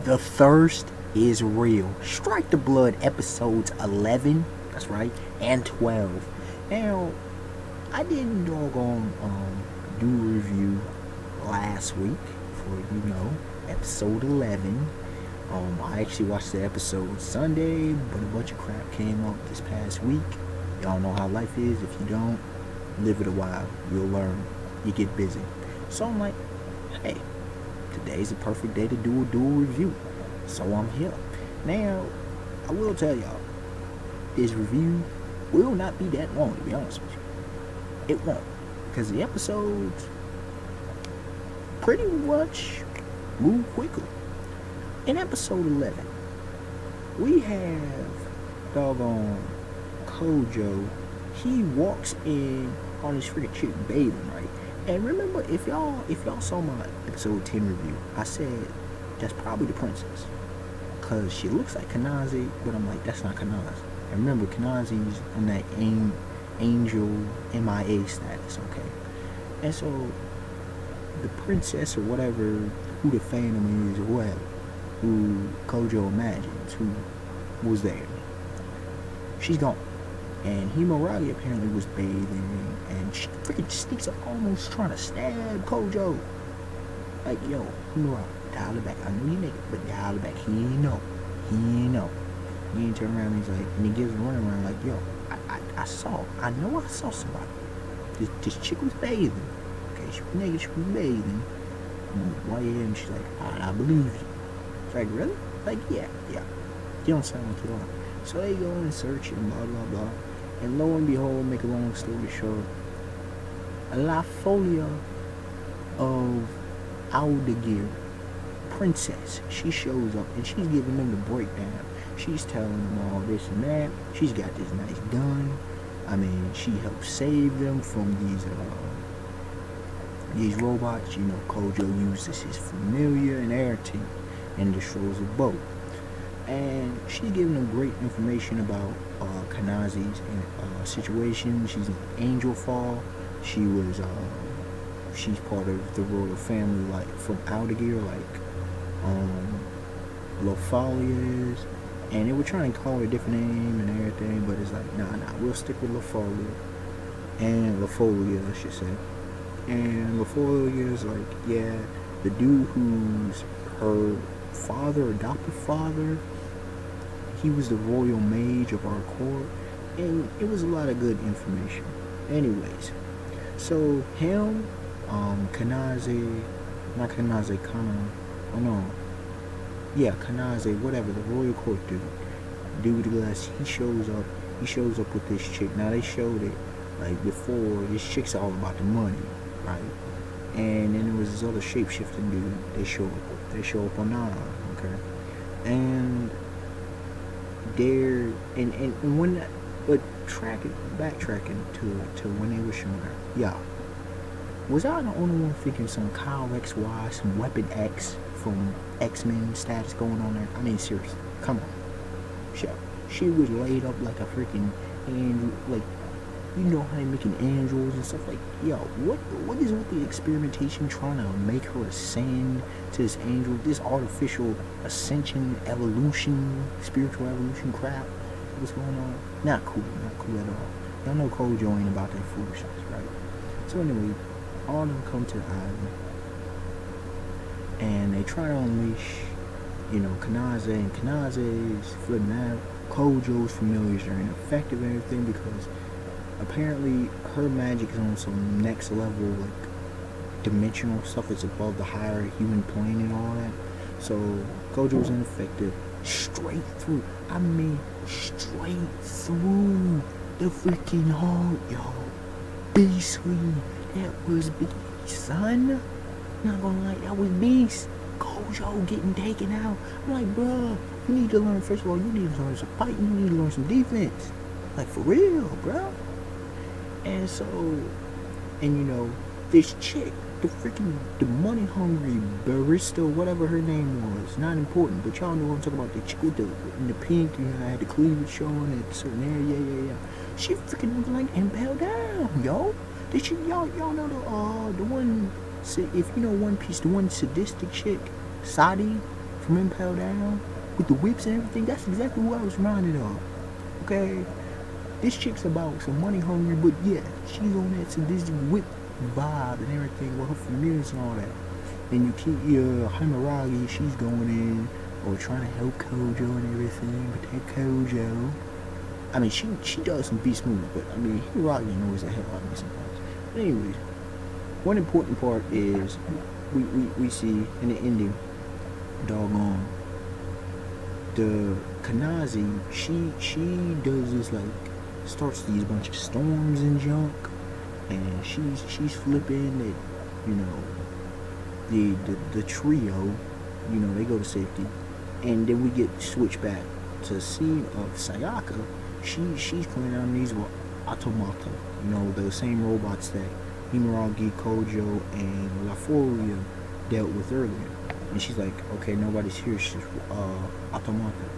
The thirst is real. Strike the Blood episodes 11, that's right, and 12. Now, I didn't doggone do a review last week for, episode 11. I actually watched the episode Sunday, but a bunch of crap came up this past week. Y'all know how life is. If you don't, live it a while. You'll learn. You get busy. So I'm like, hey, today's a perfect day to do a dual review. So I'm here. Now, I will tell y'all, this review will not be that long, to be honest with you. It won't. Because the episodes pretty much move quickly. In episode 11, we have doggone Kojo. He walks in on this freaking chick bathing, right? And remember, if y'all saw my episode 10 review, I said that's probably the princess, cause she looks like Kanazi, but I'm like, that's not Kanazi. And remember, Kanazi's on that angel MIA status, okay? And so the princess or whatever, who the Phantom is or whatever, who Kojo imagines who was there, she's gone. And Himuragi apparently was bathing, and she freaking sneaks up, almost trying to stab Kojo. Like, yo, Himuragi, dial it back. I know you naked, but dial it back. He ain't know. He ain't turn around and he's like, and he gives a run around like, yo, I know I saw somebody. This chick was bathing. Okay, she was naked, she was bathing. Why and she's like, I believe you. It's like, really? Like, yeah. You don't sound like you are. So they go and search and blah, blah, blah. And lo and behold, make a long story short, La Folia of Aldegear, princess, she shows up and she's giving them the breakdown. She's telling them all this and that. She's got this nice gun. I mean, she helped save them from these robots. You know, Kojo uses his familiar and everything and destroys a boat. And she's giving them great information about Kanazi's situation. She's an angel fall. She's part of the royal family, like from Aldegear, like Lofalia is. And they were trying to call her a different name and everything, but it's like, nah, we'll stick with Lofalia. And Lofolia, I should say. And Lofolia is like, yeah, the dude who's her father, adopted father, he was the royal mage of our court, and it was a lot of good information. Anyways, so him, Kanaze, not Kanaze, Kanaze, whatever, the royal court dude with the glass, he shows up with this chick. Now they showed it, like before, this chick's all about the money, right? And then there was this other shape-shifting dude, they show up on Nara, okay? And backtracking to when they were showing her, yeah. Was I the only one thinking some Kyle XY, some Weapon X from X-Men status going on there? I mean, seriously, come on. She was laid up like a freaking angel, like, you know how they making angels and stuff, like, yo, what is with the experimentation trying to make her ascend to this angel, this artificial ascension, evolution, spiritual evolution crap? What's going on? Not cool at all. Y'all know Kojo ain't about that foolishness, right? So anyway, all of them come to the island, and they try to unleash, Kanaze, and Kanaze is flipping out. Kojo's familiars are ineffective and everything because apparently her magic is on some next level, like dimensional stuff. It's above the higher human plane and all that. So Kojo's ineffective. Straight through the freaking heart, yo. Beastly. That was beast, son. Not gonna lie, that was beast. Kojo getting taken out. I'm like, bruh, you need to learn, first of all, you need to learn some fighting, you need to learn some defense. Like, for real, bruh. And so, this chick, the money hungry barista, whatever her name was, not important, but y'all know what I'm talking about, the chick with in the pink, I had the cleavage showing at a certain area, yeah. She freaking like impaled down, yo. Did y'all know the one, if you know One Piece, the one sadistic chick, Sadi from Impel Down with the whips and everything. That's exactly what I was reminded of. Okay, this chick's about some money hungry, but yeah, she's on that sadistic whip vibe and everything with her familiars and all that. And you keep your Himeragi, she's going in or trying to help Kojo and everything, but that Kojo, I mean, she does some beast moves, but I mean, Himeragi knows the hell out of me sometimes. But anyways, one important part is we see in the ending, doggone, the Kanazi, she does this, like, starts these bunch of storms and junk, and she's flipping it, you know, the trio, you know, they go to safety, and then we get switched back to the scene of Sayaka. She's playing on these with Automata, you know, the same robots that Himeragi, Kojo, and La Folia dealt with earlier. And she's like, okay, nobody's here, she's Automata.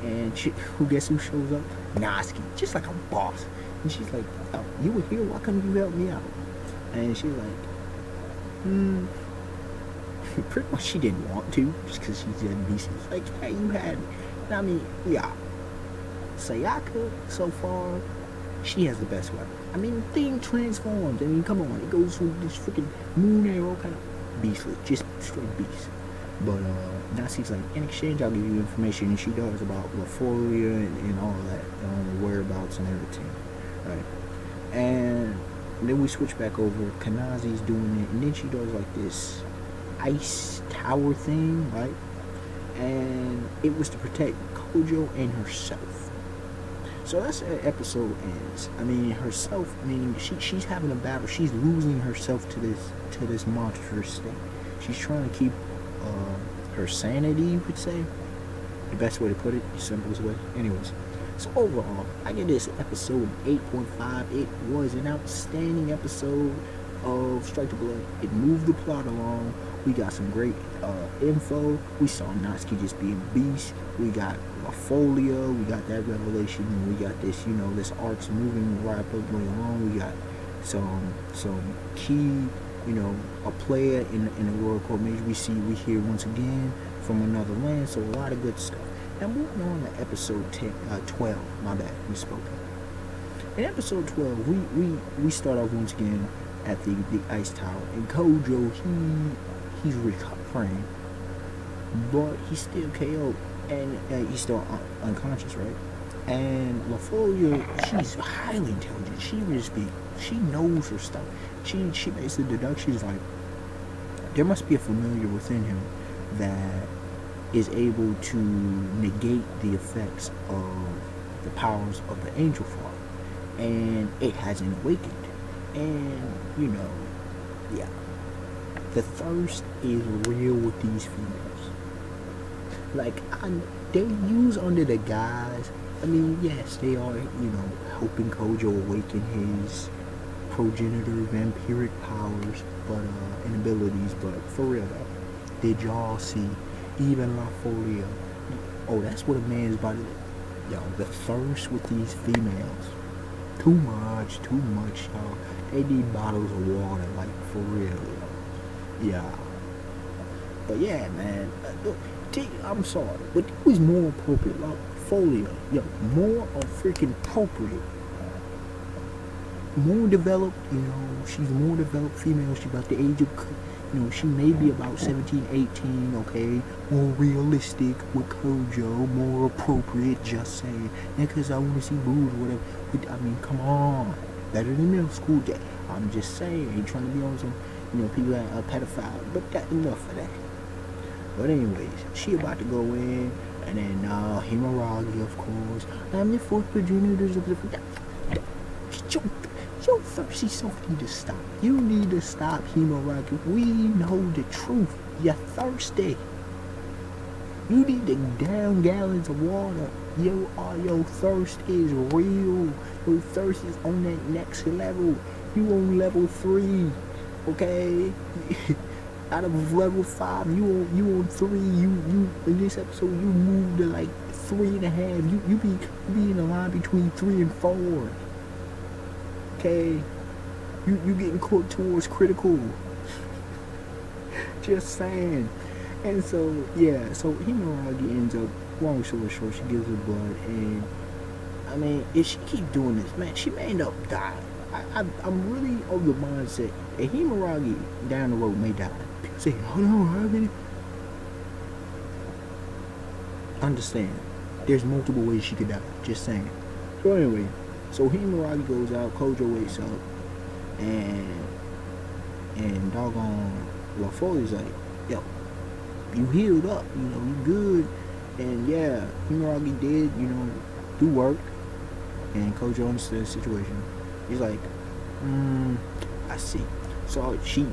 And who guess who shows up? Natsuki, just like a boss. And she's like, oh, you were here, why couldn't you help me out? And she's like, pretty much she didn't want to, just because she's NBC. It's like, hey, you had me. And I mean, yeah. Sayaka, so far, she has the best weapon. I mean, the thing transforms. I mean, come on, it goes with this freaking moon arrow kind of beastly, just straight beast. But Natsuki's like, in exchange, I'll give you information, and she does about La Folia and all that, the whereabouts and everything, right? And then we switch back over. Kanazi's doing it, and then she does like this ice tower thing, right? And it was to protect Kojo and herself. So that's how the episode ends. I mean, herself, meaning she's having a battle. She's losing herself to this monstrous thing. She's trying to keep her sanity, you could say. The best way to put it, the simplest way. Anyways, so overall, I give this episode 8.5. It was an outstanding episode of Strike the Blood. It moved the plot along. We got some great info. We saw Natsuki just being beast. We got La Folia. We got that revelation. And we got this, you know, this arc's moving rapidly along. We got some key, you know, a player in the Royal Court Mage. We hear once again from another land. So a lot of good stuff. Now moving on to episode 12. My bad, we spoke. In episode 12, we start off once again at the ice tower, and Kojo, he's recovering, but he's still KO'd, and he's still unconscious, right? And La Folia, she's highly intelligent. She knows her stuff. She makes the deductions like there must be a familiar within him that is able to negate the effects of the powers of the angel form, and it hasn't awakened. And you know, yeah, the thirst is real with these females. Like, they use under the guise, I mean, yes, they are, you know, helping Kojo awaken his progenitor vampiric powers, but and abilities. But for real though, did y'all see even La Folia? Oh, that's what a man's body. Yo, the thirst with these females. Too much, y'all. They need bottles of water, like, for real. Yeah. But yeah, man. I'm sorry, but it was more appropriate. Like, Folia, yo, more freaking appropriate. More developed, you know, she's more developed female. She's about the age of, you know, she may be about 17, 18, okay? More realistic with Kojo, more appropriate, just saying. And because I want to see boobs or whatever. I mean, come on. Better than middle school day. I'm just saying, ain't trying to be on some, you know, people that are pedophiles. But that enough of that. But anyways, she about to go in, and then Himeragi, of course. I'm the fourth progenitors of the... Your thirsty self need to stop. You need to stop, Himeragi. We know the truth. You're thirsty. You need to down gallons of water. Your thirst is real. Your thirst is on that next level. You on level 3, okay? Out of level 5, you on 3. You in this episode you moved to like 3.5. You be in the line between 3 and 4. Okay, you getting caught towards critical. Just saying. And so, yeah, so Himuragi ends up, long story short, she gives her blood, and I mean, if she keep doing this, man, she may end up dying. I'm really of the mindset that Himuragi down the road may die. People say, oh no, how many? Understand, there's multiple ways she could die. Just saying. So anyway, so Himuragi goes out, Kojo wakes up, and doggone LaFoley's like, yo, you healed up, you good. And yeah, Himuragi did, do work. And Kojo understood the situation. He's like, I see. So she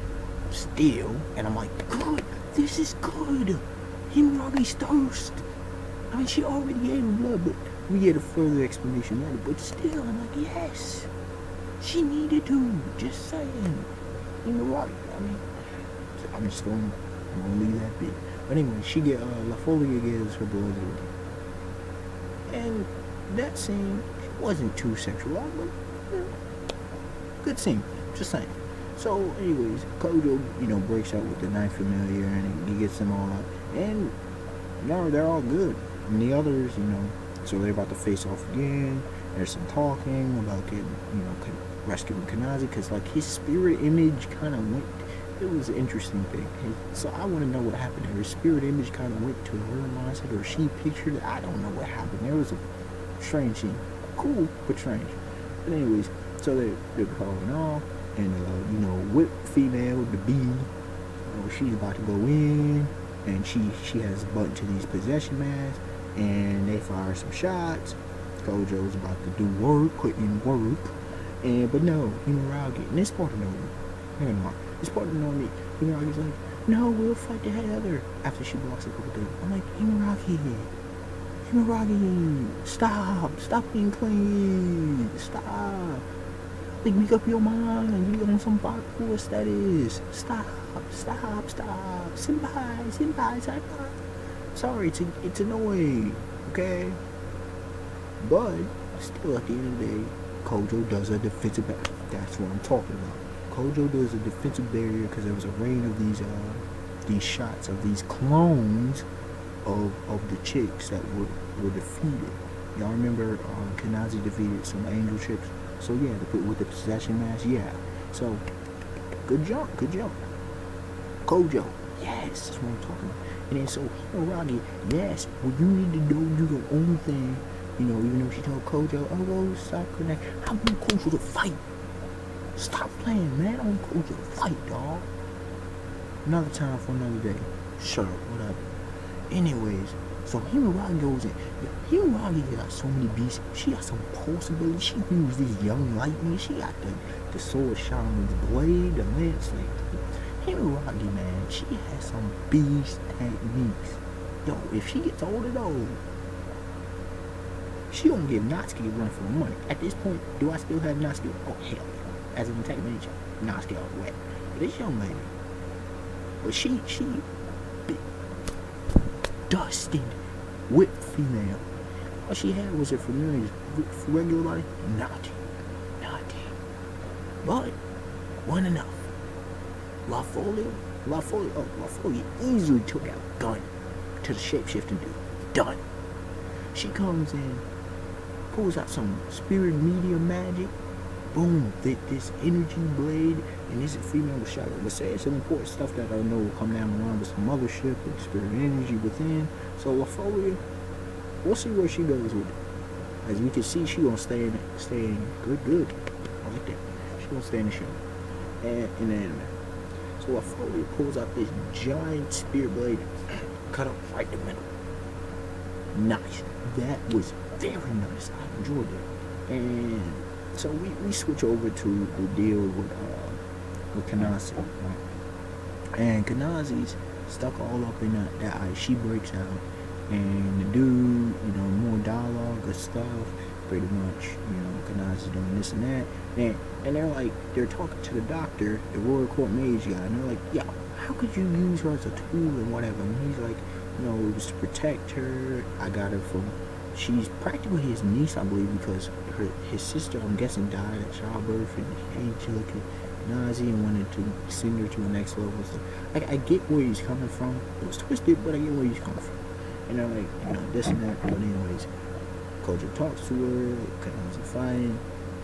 still, and I'm like, good, this is good. Himuragi's thirst. I mean, she already gave him blood, but we get a further explanation later. But still, I'm like, yes, she needed to. Just saying. Himuragi, I mean, I'm gonna leave that bit. But anyway, LaFolia gives her blood away. And that scene, it wasn't too sexual, but good scene, just saying. So anyways, Kojo, breaks out with the Ninth Familiar, and he gets them all out. And no, they're all good. And the others, so they're about to face off again. There's some talking about getting, rescuing Kanazi, because like his spirit image kind of went. It was an interesting thing. So I want to know what happened there. His spirit image kind of went to her mindset, or she pictured it. I don't know what happened. There was a strange scene. Cool, but strange. But anyways, so they're calling off, and whip female, the bee, she's about to go in, and she has a button to these possession masks, and they fire some shots. Kojo's about to do work, put in work, but no, Himuragi, and this part annoyed me. Never mind. This part annoyed me. Himuragi's like, no, we'll fight the other. After she blocks a couple things, I'm like, Himuragi, stop being clean, stop. Like, make up your mind. You on some dark course that is. Stop. Senpai. Sorry, it's annoying, okay? But still, at the end of the day, Kojo does a defensive barrier. That's what I'm talking about. Kojo does a defensive barrier because there was a rain of these shots of these clones of the chicks that were defeated. Y'all remember Kanazi defeated some angel chicks? So yeah, with the possession mask, yeah. So good jump. Kojo, yes, that's what I'm talking about. And then so Himuragi, yes, what you need to do your own thing. Even though she told Kojo, oh, go stop connect. I want Kojo to fight. Stop playing, man. I want Kojo to fight, dog. Another time for another day. Sure, whatever. Anyways, so Himuragi goes in. Himuragi got so many beasts. She got some pulse ability. She used these young lightning. She got the sword shaman's blade, the lance. Himuragi, man, she has some beast techniques. Yo, if she gets older though, she gonna give Natsuki a run for her money. At this point, do I still have Natsuki? Oh hell yeah. As an attack manager, Natsuki all wet. But this young lady, but she dusted with female. All she had was her familiar regular body. Nothing. But wasn't enough. LaFolia easily took out Gun to the shapeshifting dude. Done. She comes in, pulls out some spirit medium magic. Boom, this energy blade, and this is female with shotgun. But say it's some important stuff that I know will come down the line with some mothership and spirit energy within. So LaFolia, we'll see where she goes with it. As we can see, she gonna stay in good. I like that. She gonna stay in the show and in the anime. So LaFolia pulls out this giant spirit blade, cut up right in the middle. Nice. That was very nice. I enjoyed it. And so we switch over to the deal with Kanazi, right? And Kanazi's stuck all up in that ice. She breaks out, and the dude, more dialogue and stuff. Pretty much, Kanazi's doing this and that, and they're talking to the doctor, the Royal Court Mage guy, and they're like, yo, how could you use her as a tool and whatever? And he's like, it was to protect her. I got her from. She's practically his niece, I believe, because his sister, I'm guessing, died at childbirth, and Angelica Kanazi and wanted to send her to the next level. So I get where he's coming from. It was twisted, but I get where he's coming from. And I'm like, this and that. But anyways, Kojo talks to her, Kanazi fighting,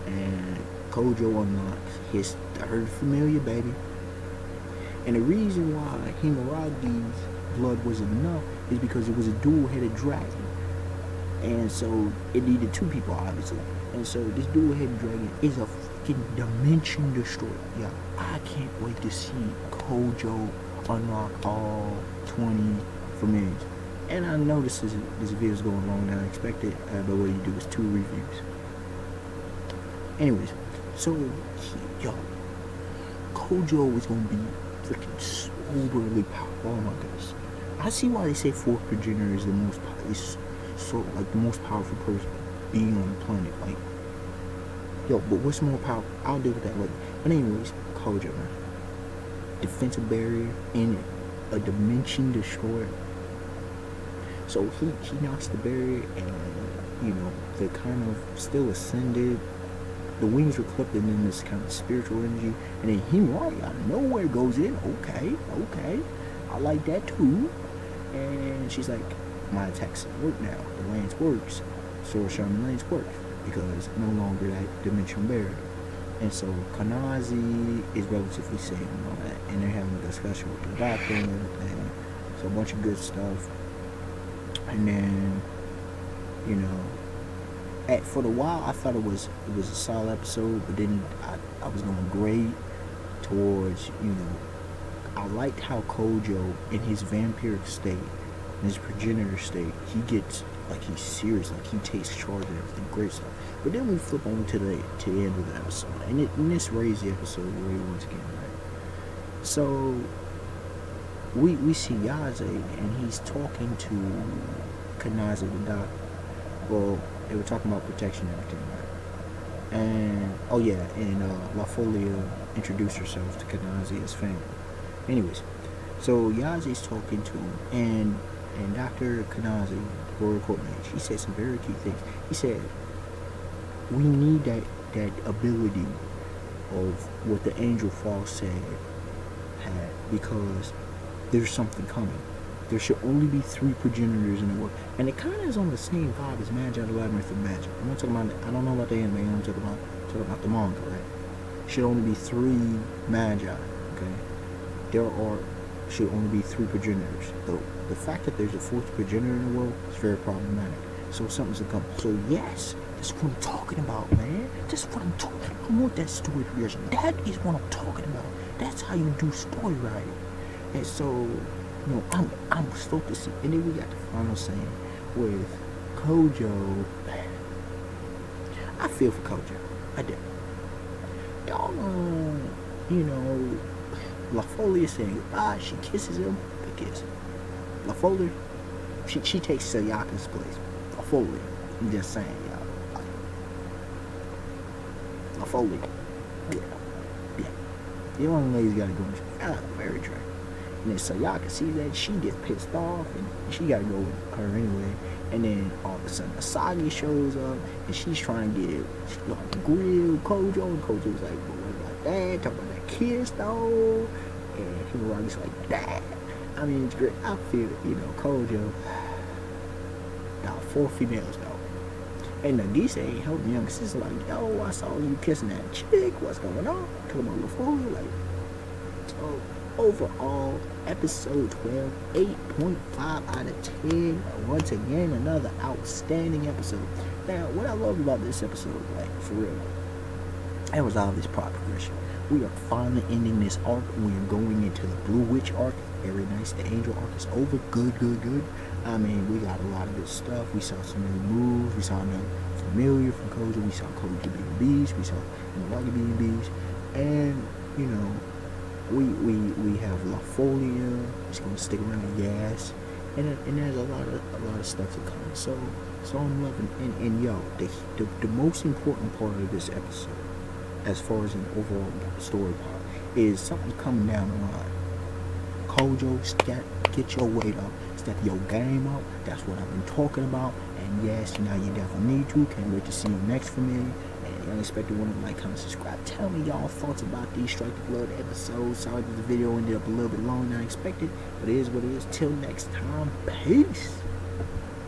and Kojo unlocks his third familiar, baby. And the reason why Himuragi's blood wasn't enough is because it was a dual-headed dragon. And so it needed two people, obviously. And so this dual-headed dragon is a freaking dimension destroyer. Yeah, I can't wait to see Kojo unlock all 20 familiars. And I know this video is going longer than I expected, but what you do is 2 reviews. Anyways, so Kojo is gonna be freaking soberly powerful. Oh my goodness! I see why they say 4th progenitor is the most the most powerful person being on the planet. Like, but what's more powerful? I'll deal with that later. But anyways, Kojo, man, defensive barrier and a dimension destroyer. So he knocks the barrier, and they're kind of still ascended. The wings were clipped, and then this kind of spiritual energy, and then Himuragi out of nowhere goes in. Okay, I like that too. And she's like, my attacks work now. The lance works. Sword Shaman lance works because no longer that dimensional barrier. And so Kanazi is relatively safe and all that, and they're having a discussion with the doctor and everything. So a bunch of good stuff. And then, for the while I thought it was a solid episode, but then I was going to grade towards, I liked how Kojo in his vampiric state, in his progenitor state, he gets, like, he's serious, like he takes charge of everything, great stuff. But then we flip on to the end of the episode, and this raised the episode way once again, right? So we see Yaze, and he's talking to Kanazi the doctor. Well, they were talking about protection and everything, right? And La Folia introduced herself to Kanazi as family. Anyways, so Yaze's talking to him, and Dr. Kanazi, the Royal Court Mage, he said some very key things. He said, we need that ability of what the Angel Fall said had, because there's something coming. There should only be 3 progenitors in the world. And it kind of is on the same vibe as Magi the Labyrinth of Magic. I'm not talking about, I don't know about the anime, I'm talking about the manga, right? Should only be 3 Magi, okay? Should only be 3 progenitors. Though the fact that there's a 4th progenitor in the world is very problematic. So something's to come. So yes, that's what I'm talking about, man. That's what I'm talking about. I want that story progression. That is what I'm talking about. That's how you do story writing. And so, I'm stoked to see. And then we got the final scene with Kojo. I feel for Kojo. I do. La Folia saying goodbye. She kisses him. They kiss. La Folia, she takes Sayaka's place. La Folia. I'm just saying, y'all. La Folia. Yeah. The young lady's gotta go. Very true. And then Sayaka sees that, she gets pissed off, and she gotta go with her anyway. And then all of a sudden Asagi shows up, and she's trying to grill Kojo, and Kojo's like, what about that? Talk about that kiss though. And Himuragi's like, that. I mean, it's great. I feel it, Kojo. Got 4 females though. And Nagisa ain't helping young sister like, yo, I saw you kissing that chick. What's going on? Talking about the fool, like, so. Overall, episode 12, 8.5 out of 10. Once again, another outstanding episode. Now, what I love about this episode, like, for real, that was all this plot progression. We are finally ending this arc. We are going into the Blue Witch arc. Very nice. The Angel arc is over. Good. I mean, we got a lot of good stuff. We saw some new moves. We saw another familiar from Kojo. We saw Kojo being bees. We saw Himuragi being bees. And, we have La Folia. It's gonna stick around, yes, and there's a lot of stuff to come. So I'm loving, and the most important part of this episode, as far as an overall story part, is something coming down the line. Kojo, get your weight up, step your game up. That's what I've been talking about. And yes, now you definitely need to. Can't wait to see you next familiar. And unexpected one, like, comment, subscribe. Tell me y'all thoughts about these Strike the Blood episodes. Sorry that the video ended up a little bit longer than I expected, but it is what it is. Till next time, peace.